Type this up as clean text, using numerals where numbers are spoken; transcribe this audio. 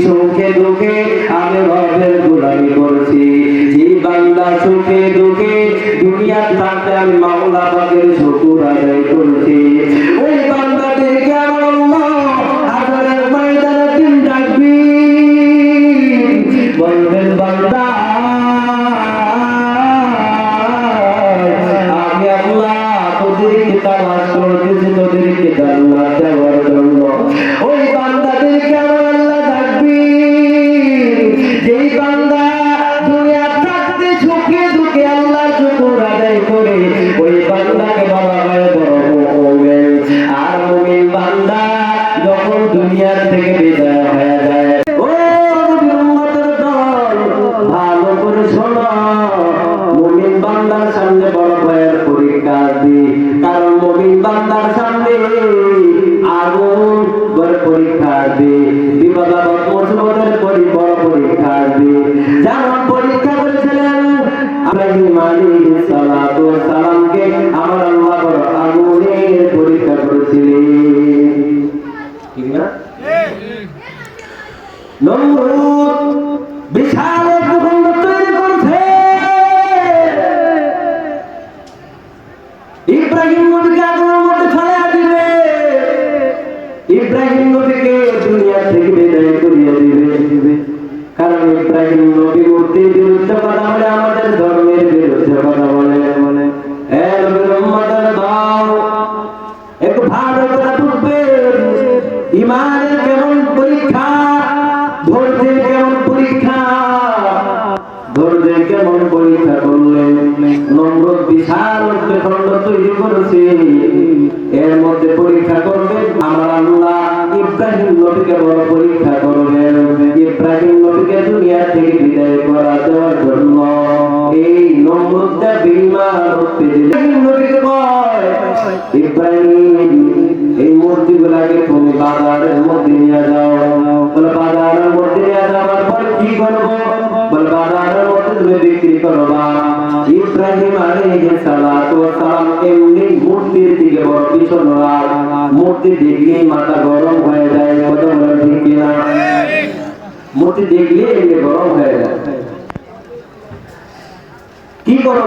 সুখে দুঃখে আমি রবের গোলামি করছি। যে বান্দা সুখে দুঃখে দুনিয়া থাকতে আমি মাওলা পাকের শুকর আদায় করছি, ওই বান্দাদেরকে আমার আল্লাহ হাজারের ময়দানে দিন ডাকবি, বলবেন বান্দা আমি আল্লাহ তোদেরকে তালাশ করতেছি, তোদেরকে জান্নাত দেওয়ার জন্য। ওই বান্দাদেরকে আমার আল্লাহ ডাকবি, যেই বান্দা দুনিয়া থাকতে সুখে দুঃখে আল্লাহর শুকর আদায় করে, ওই বান্দাকে বলা হয় বড় মুমিন। আর মুমিন বান্দা যখন দুনিয়া থেকে বিদায় হয়ে যায়, ও নবীর উম্মতের দল ভালো করে শোনো, মুমিন বান্দার সামনে বড় ভয়ের পরীক্ষা আসবে। কারণ মুমিন বান্দার সামনে আগুন বড় পরীক্ষা আসবে, বিপদ আপদ মুসিবতের বড় পরীক্ষা আসবে। যেমন পরীক্ষা করেছিলেন ইব্রাহিম আলাইহিস সালাতু ওয়াস সালামকে আমার আল্লাহ বড় আগুনের পরীক্ষা করেছিলেন, ঠিক না? নমরুদ বিশাল ভূখণ্ড তৈরি করেছে, ইব্রাহিম নবীকে আগুনের মধ্যে ফেলে দিবে, ইব্রাহিম নবীকে দুনিয়া থেকে বিদায় করিয়ে দিবে। কারণ ইব্রাহিম নবী মূর্তির বিরুদ্ধে কথা বলে, আমাদের ধর্মের বিরুদ্ধে কথা বলে। নবীর উম্মতের দল একটু ভালো করে বুঝবেন, ইমানের কেমন পরীক্ষা, ধৈর্যের কেমন পরীক্ষা, ধৈর্যের কেমন পরীক্ষা করলেন। নমরুদ বিশাল ভূখণ্ড তৈরি করেছে, এর মধ্যে পরীক্ষা করবেন আমার আল্লাহ ইব্রাহিম নবীকে বড় পরীক্ষা করবেন, ইব্রাহিম নবীকে দুনিয়া থেকে বিদায় করা দেওয়ার জন্য। এই নমরুদটা বিমান ইব্রাহিম নবীকে কয়, ইব্রাহিম এই মূর্তিগুলাকে তুমি বাজারের মধ্যে নিয়ে যাও। বলে বাজারের মধ্যে নিয়ে যাওয়ার পরে কি করবো? বলে বাজারের মধ্যে তুমি বিক্রি করবা। ইব্রাহিম আলাইহিস সালাতু ওয়াস সালাম এমনি মূর্তির দিকে বড় পিছনে, মূর্তি দেখলেই মাথা গরম হয়ে যায়, কথা বলে ঠিক কিনা? মূর্তি দেখলে এমনি গরম হয়ে যায়, কি করো?